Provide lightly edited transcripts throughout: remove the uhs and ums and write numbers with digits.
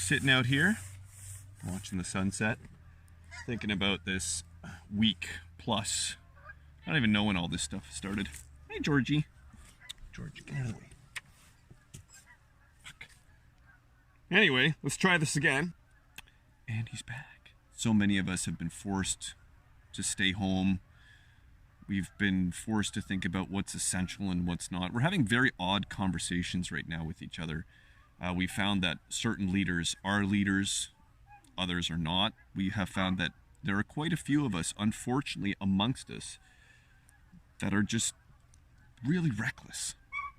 sitting out here, watching the sunset, thinking about this week plus. I don't even know when all this stuff started. Hey, Georgie. Georgie, get out of the way. Fuck. Anyway, let's try this again. And he's back. So many of us have been forced to stay home. We've been forced to think about what's essential and what's not. We're having very odd conversations right now with each other. We found that certain leaders are leaders, others are not. We have found that there are quite a few of us, unfortunately, amongst us that are just really reckless,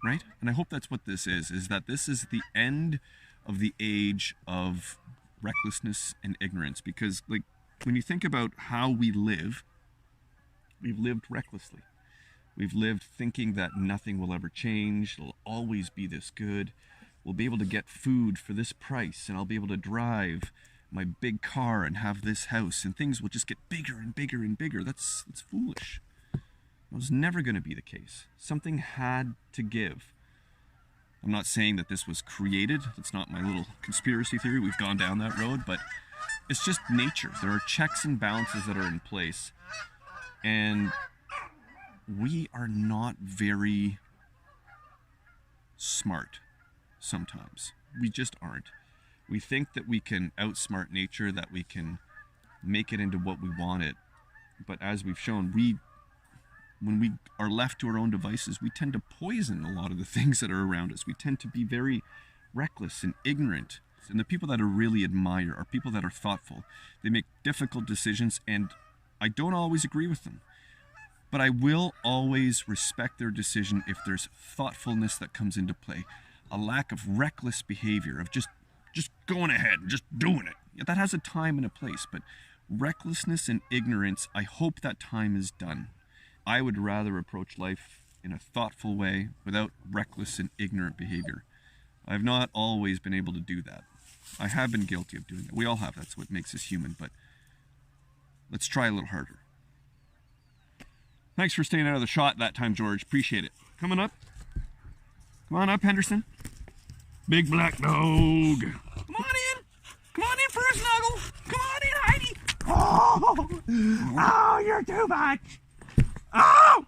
right? And I hope that's what this is that this is the end of the age of recklessness and ignorance. Because, like, when you think about how we live, we've lived recklessly. We've lived thinking that nothing will ever change. It'll always be this good. We'll be able to get food for this price, and I'll be able to drive my big car and have this house, and things will just get bigger and bigger and bigger. That's foolish. It was never going to be the case. Something had to give. I'm not saying that this was created. It's not my little conspiracy theory. We've gone down that road, but it's just nature. There are checks and balances that are in place, and we are not very smart sometimes. We just aren't. We think that we can outsmart nature, that we can make it into what we want it. But as we've shown, when we are left to our own devices, we tend to poison a lot of the things that are around us. We tend to be very reckless and ignorant. And the people that I really admire are people that are thoughtful. They make difficult decisions, and I don't always agree with them. But I will always respect their decision if there's thoughtfulness that comes into play. A lack of reckless behavior, of just going ahead and just doing it. Yeah, that has a time and a place, but recklessness and ignorance, I hope that time is done. I would rather approach life in a thoughtful way without reckless and ignorant behavior. I've not always been able to do that. I have been guilty of doing that. We all have. That's what makes us human, but let's try a little harder. Thanks for staying out of the shot that time, George. Appreciate it. Coming up. Come on up, Henderson. Big black dog. Come on in. Come on in for a snuggle. Come on in, Heidi. Oh, you're too much. Oh!